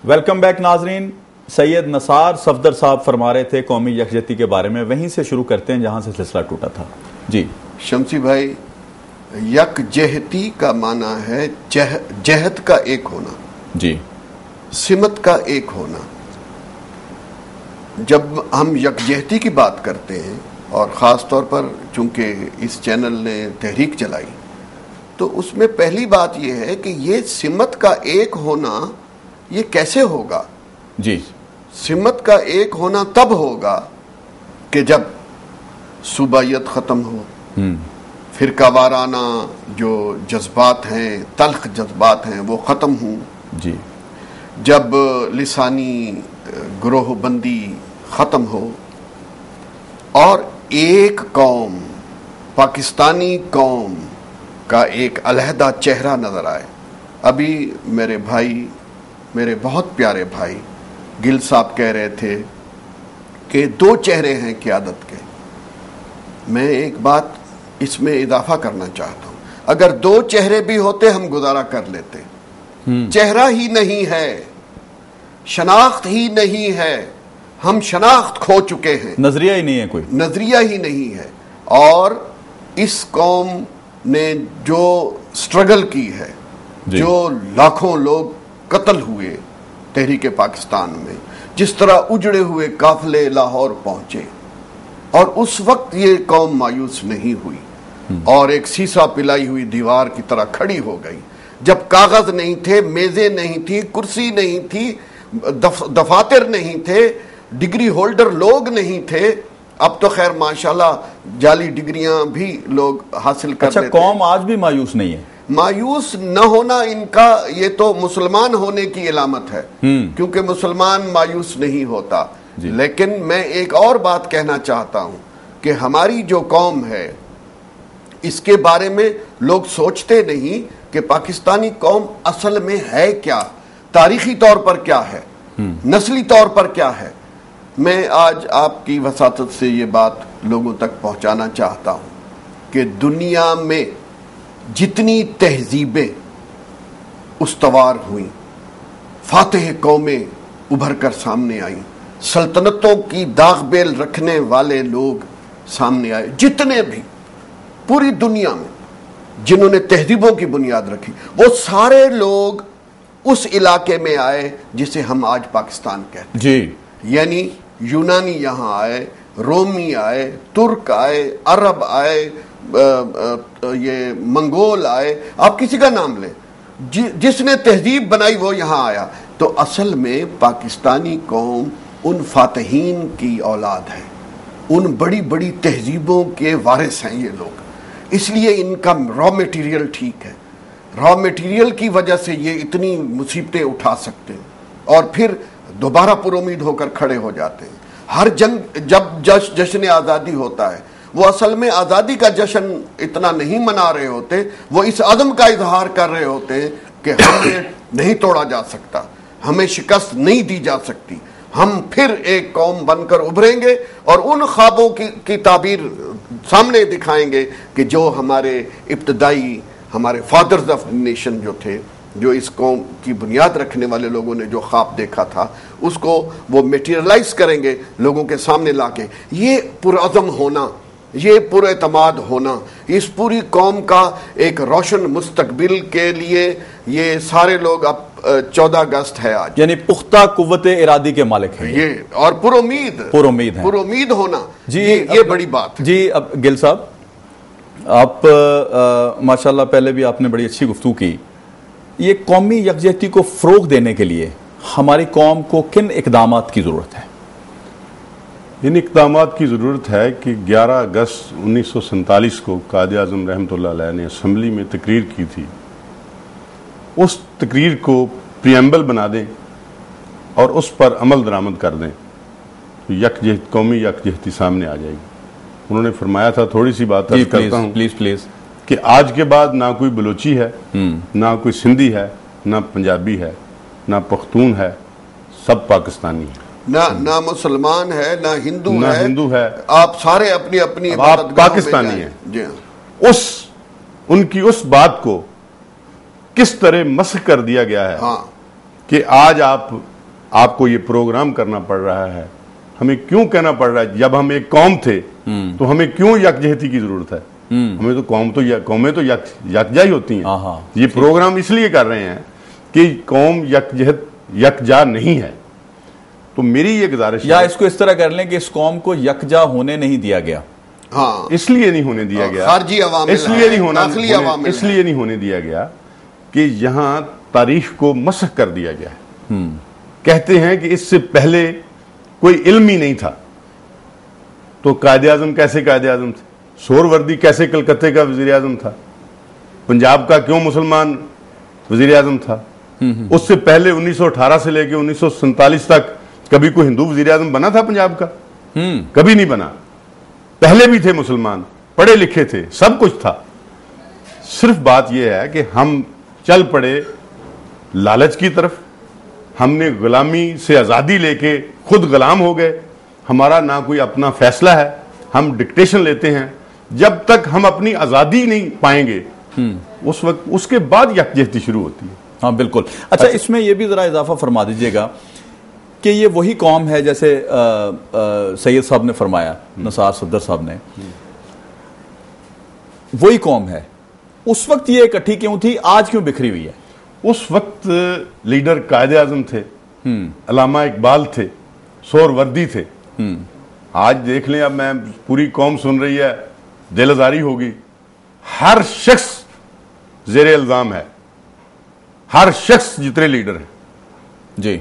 Welcome back ناظرین. سید نثار صفدر صاحب فرما رہے تھے قومی یکجہتی کے بارے میں، وہیں سے شروع کرتے ہیں جہاں سے سلسلہ ٹوٹا تھا. جی شمسی بھائی، یکجہتی کا معنی ہے جہت کا ایک ہونا، جی، سمت کا ایک ہونا. جب ہم یکجہتی کی بات کرتے ہیں، اور خاص طور پر چونکہ اس چینل نے تحریک چلائی، تو اس میں پہلی بات یہ ہے کہ یہ سمت کا ایک ہونا یہ کیسے ہوگا؟ جی، سمت کا ایک ہونا تب ہوگا کہ جب صوبائیت ختم ہو، فرقہ وارانہ جو جذبات ہیں، تلخ جذبات ہیں، وہ ختم ہوں. جی، جب لسانی گروہ بندی ختم ہو اور ایک قوم، پاکستانی قوم کا ایک علیحدہ چہرہ نظر آئے. ابھی میرے بھائی، میرے بہت پیارے بھائی گل صاحب کہہ رہے تھے کہ دو چہرے ہیں قیادت کے. میں ایک بات اس میں اضافہ کرنا چاہتا ہوں. اگر دو چہرے بھی ہوتے ہم گزارا کر لیتے. چہرہ ہی نہیں ہے، شناخت ہی نہیں ہے، ہم شناخت کھو چکے ہیں، نظریہ ہی نہیں ہے، کوئی نظریہ ہی نہیں ہے. اور اس قوم نے جو سٹرگل کی ہے، جو لاکھوں لوگ قتل ہوئے تحریک پاکستان میں، جس طرح اجڑے ہوئے قافلے لاہور پہنچے، اور اس وقت یہ قوم مایوس نہیں ہوئی اور ایک سیسا پلائی ہوئی دیوار کی طرح کھڑی ہو گئی. جب کاغذ نہیں تھے، میزیں نہیں تھی، کرسی نہیں تھی، دفاتر نہیں تھے، ڈگری ہولڈر لوگ نہیں تھے. اب تو خیر ماشاءاللہ جعلی ڈگریاں بھی لوگ حاصل کر لیتے. اچھا، قوم آج بھی مایوس نہیں ہے؟ مایوس نہ ہونا ان کا یہ تو مسلمان ہونے کی علامت ہے، کیونکہ مسلمان مایوس نہیں ہوتا. لیکن میں ایک اور بات کہنا چاہتا ہوں کہ ہماری جو قوم ہے اس کے بارے میں لوگ سوچتے نہیں کہ پاکستانی قوم اصل میں ہے کیا، تاریخی طور پر کیا ہے، نسلی طور پر کیا ہے. میں آج آپ کی وساطت سے یہ بات لوگوں تک پہنچانا چاہتا ہوں کہ دنیا میں جتنی تہذیبیں استوار ہوئیں، فاتح قومیں ابھر کر سامنے آئیں، سلطنتوں کی داغ بیل رکھنے والے لوگ سامنے آئے، جتنے بھی پوری دنیا میں جنہوں نے تہذیبوں کی بنیاد رکھی، وہ سارے لوگ اس علاقے میں آئے جسے ہم آج پاکستان کہتے ہیں. جی، یعنی یونانی یہاں آئے، رومی آئے، ترک آئے، عرب آئے، یہ منگول آئے، آپ کسی کا نام لیں، جس نے تہذیب بنائی وہ یہاں آیا. تو اصل میں پاکستانی قوم ان فاتحین کی اولاد ہے، ان بڑی بڑی تہذیبوں کے وارث ہیں یہ لوگ. اس لیے ان کا را میٹیریل ٹھیک ہے. را میٹیریل کی وجہ سے یہ اتنی مصیبتیں اٹھا سکتے ہیں اور پھر دوبارہ پر امید ہو کر کھڑے ہو جاتے ہیں. ہر جنگ جب جشن آزادی ہوتا ہے، وہ اصل میں آزادی کا جشن اتنا نہیں منا رہے ہوتے، وہ اس عدم کا اظہار کر رہے ہوتے ہیں کہ ہمیں نہیں توڑا جا سکتا، ہمیں شکست نہیں دی جا سکتی، ہم پھر ایک قوم بن کر ابھریں گے اور ان خوابوں کی تعبیر سامنے دکھائیں گے کہ جو ہمارے ابتدائی، ہمارے فادرز آف نیشن جو تھے، جو اس قوم کی بنیاد رکھنے والے لوگوں نے جو خواب دیکھا تھا، اس کو وہ میٹیریلائز کریں گے لوگوں کے سامنے لا کے. یہ پرعزم ہونا، یہ پر اعتماد ہونا، اس پوری قوم کا ایک روشن مستقبل کے لیے یہ سارے لوگ اب 14 اگست ہے آج، یعنی پختہ قوت ارادی کے مالک ہیں یہ، اور پر امید ہونا. جی، یہ بڑی بات ہے. جی، اب گل صاحب، آپ ماشاءاللہ پہلے بھی آپ نے بڑی اچھی گفتگو کی. یہ قومی یکجہتی کو فروغ دینے کے لیے ہماری قوم کو کن اقدامات کی ضرورت ہے؟ ان اقدامات کی ضرورت ہے کہ 11 اگست 1947 کو قائد اعظم رحمۃ اللہ علیہ نے اسمبلی میں تقریر کی تھی، اس تقریر کو پریمبل بنا دیں اور اس پر عمل درآمد کر دیں، قومی یکجہتی سامنے آ جائے گی. انہوں نے فرمایا تھا، تھوڑی سی بات عرض کرتا ہوں پلیز، کہ آج کے بعد نہ کوئی بلوچی ہے، نہ کوئی سندھی ہے، نہ پنجابی ہے، نہ پختون ہے، سب پاکستانی ہیں. نہ مسلمان ہے، نہ ہندو ہے، آپ سارے اپنی اپنی آپ پاکستانی ہیں. جی، ان کی اس بات کو کس طرح مسخ کر دیا گیا ہے کہ آج آپ آپ کو یہ پروگرام کرنا پڑ رہا ہے, ہمیں کیوں کہنا پڑ رہا ہے؟ جب ہم ایک قوم تھے تو ہمیں کیوں یکجہتی کی ضرورت ہے؟ ہمیں تو قومیں تو یکجا ہی ہوتی ہیں. یہ پروگرام اس لیے کر رہے ہیں کہ قوم یکجا نہیں ہے. تو میری یہ گزارش یا اس کو اس طرح کر لیں کہ اس قوم کو یکجا ہونے نہیں دیا گیا. ہاں, اس لیے نہیں ہونے دیا گیا, خارجی عوامل اس لیے نہیں ہونے دیا گیا کہ یہاں تاریخ کو مسخ کر دیا گیا ہے. کہتے ہیں کہ اس سے پہلے کوئی علم ہی نہیں تھا, تو قائد اعظم کیسے قائد اعظم تھے؟ سہروردی کیسے کلکتے کا وزیر اعظم تھا؟ پنجاب کا کیوں مسلمان وزیر اعظم تھا؟ اس سے پہلے 1918 سے لے کے 1947 تک کبھی کوئی ہندو وزیر اعظم بنا تھا پنجاب کا؟ کبھی نہیں بنا. پہلے بھی تھے مسلمان, پڑھے لکھے تھے, سب کچھ تھا. صرف بات یہ ہے کہ ہم چل پڑے لالچ کی طرف, ہم نے غلامی سے آزادی لے کے خود غلام ہو گئے. ہمارا نہ کوئی اپنا فیصلہ ہے, ہم ڈکٹیشن لیتے ہیں. جب تک ہم اپنی آزادی نہیں پائیں گے اس وقت, اس کے بعد یکجہتی شروع ہوتی ہے. ہاں بالکل. اچھا, اس میں یہ بھی ذرا اضافہ فرما دیجئے گا کہ یہ وہی قوم ہے جیسے سید صاحب نے فرمایا, نثار صدر صاحب نے, وہی قوم ہے. اس وقت یہ اکٹھی کیوں تھی, آج کیوں بکھری ہوئی ہے؟ اس وقت لیڈر قائد اعظم تھے, علامہ اقبال تھے, سہروردی تھے. آج دیکھ لیں, اب میں پوری قوم سن رہی ہے, دل آزاری ہوگی. ہر شخص زیر الزام ہے, ہر شخص جتنے لیڈر ہیں. جی,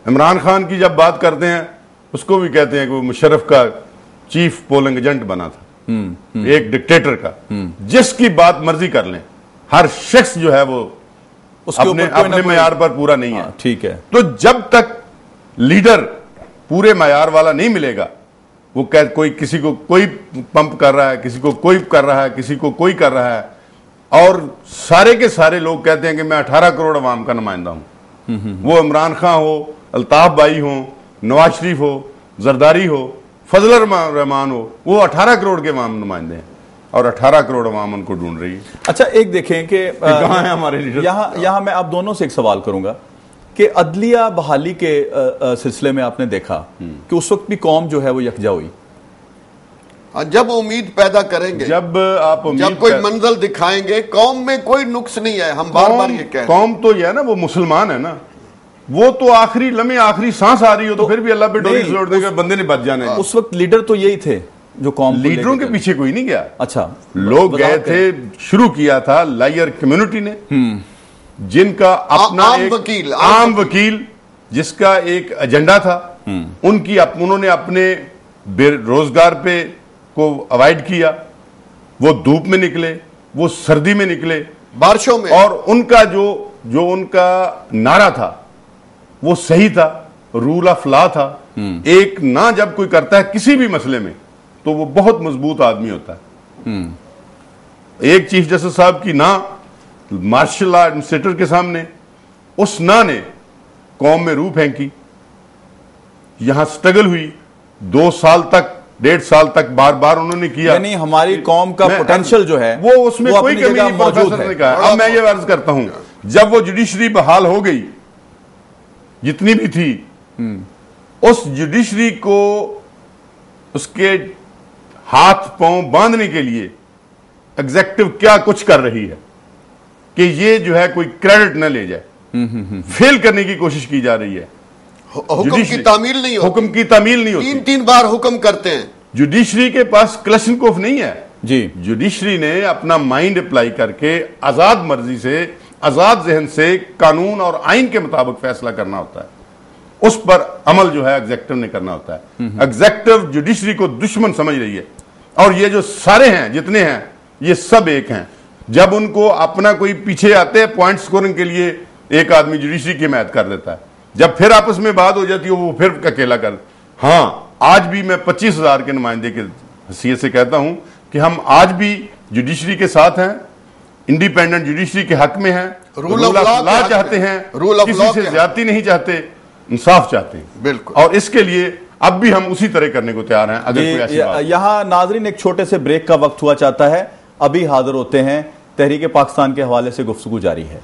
عمران خان کی جب بات کرتے ہیں اس کو بھی کہتے ہیں کہ وہ مشرف کا چیف پولنگ ایجنٹ بنا تھا, ایک ڈکٹیٹر کا. جس کی بات مرضی کر لیں, ہر شخص جو ہے وہ اپنے معیار پر پورا نہیں ہے. ٹھیک ہے. تو جب تک لیڈر پورے معیار والا نہیں ملے گا, وہ کوئی کسی کو کوئی پمپ کر رہا ہے, کسی کو کوئی کر رہا ہے, کسی کو کوئی کر رہا ہے, اور سارے کے سارے لوگ کہتے ہیں کہ میں 18 کروڑ عوام کا نمائندہ ہوں. وہ عمران خان ہو, الطاف بھائی ہوں, نواز شریف ہو, زرداری ہو, فضل الرحمان ہو, وہ 18 کروڑ کے عوام نمائندے ہیں, اور 18 کروڑ عوام ان کو ڈھونڈ رہی ہے. اچھا, ایک دیکھیں کہ کہاں ہیں ہمارے لیڈر. یہاں میں آپ دونوں سے ایک سوال کروں گا کہ عدلیہ بحالی کے سلسلے میں آپ نے دیکھا کہ اس وقت بھی قوم جو ہے وہ یکجا ہوئی. جب امید پیدا کریں گے, جب کوئی منزل دکھائیں گے, قوم میں کوئی نقص نہیں ہے. ہم بار بار یہ کہہ رہے ہیں, قوم تو یہ ہے نا, وہ مسلمان ہے نا, وہ تو آخری لمحے آخری سانس آ رہی ہو تو پھر بھی اللہ پہ ڈوری چھوڑ دے گا, بندے نے بچ جانا ہے. اس وقت لیڈر تو یہی تھے جو قوم, لیڈروں کے پیچھے کوئی نہیں گیا. اچھا, لوگ گئے تھے, شروع کیا تھا لائر کمیونٹی نے, جن کا اپنا عام وکیل جس کا ایک ایجنڈا تھا. انہوں نے اپنے بے روزگار پہ کو اوائڈ کیا. وہ دھوپ میں نکلے, وہ سردی میں نکلے, بارشوں میں, اور ان کا جو ان کا نعرہ تھا وہ صحیح تھا, رول آف لا تھا. ایک نہ جب کوئی کرتا ہے کسی بھی مسئلے میں تو وہ بہت مضبوط آدمی ہوتا ہے. ایک چیف جسٹس صاحب کی نہ مارشل لا ایڈمنسٹریٹر کے سامنے, اس نہ نے قوم میں روح پھینکی. یہاں سٹرگل ہوئی 2 سال تک, 1.5 سال تک بار بار انہوں نے کیا. یعنی ہماری قوم کا پوٹینشل جو ہے وہ اس میں کوئی کمی نہیں موجود ہے. اب میں یہ عرض کرتا ہوں, جب وہ جوڈیشری بحال ہو گئی جتنی بھی تھی, اس جوڈیشری کو اس کے ہاتھ پاؤں باندھنے کے لیے ایگزیکٹو کیا کچھ کر رہی ہے کہ یہ جو ہے کوئی کریڈٹ نہ لے جائے, فیل کرنے کی کوشش کی جا رہی ہے. حکم کی تعمیل نہیں ہوتی, حکم کی تعمیل نہیں ہوتی, 3 بار حکم کرتے ہیں. جوڈیشری کے پاس کلشنکوف نہیں ہے. جی, جوڈیشری نے اپنا مائنڈ اپلائی کر کے آزاد مرضی سے, آزاد ذہن سے قانون اور آئین کے مطابق فیصلہ کرنا ہوتا ہے. اس پر عمل جو ہے ایگزیکٹو نے کرنا ہوتا ہے. ایگزیکٹو جوڈیشری کو دشمن سمجھ رہی ہے, اور یہ جو سارے ہیں جتنے ہیں یہ سب ایک ہیں. جب ان کو اپنا کوئی پیچھے آتے ہیں پوائنٹ سکورنگ کے لیے, ایک آدمی جوڈیشری کی حمایت کر دیتا ہے. جب پھر آپس میں بات ہو جاتی ہے وہ پھر اکیلا کر. ہاں, آج بھی میں 25,000 کے نمائندے کی حیثیت سے کہتا ہوں کہ ہم آج بھی جوڈیشری کے ساتھ ہیں, انڈیپینڈنٹ جوڈیشری کے حق میں ہیں, رول آف لا چاہتے ہیں, کسی سے زیادتی نہیں چاہتے, انصاف چاہتے ہیں. بالکل, اور اس کے لیے اب بھی ہم اسی طرح کرنے کو تیار ہیں. اگر کوئی ایسی بات. یہاں ناظرین ایک چھوٹے سے بریک کا وقت ہوا چاہتا ہے, ابھی حاضر ہوتے ہیں. تحریک پاکستان کے حوالے سے گفتگو جاری ہے.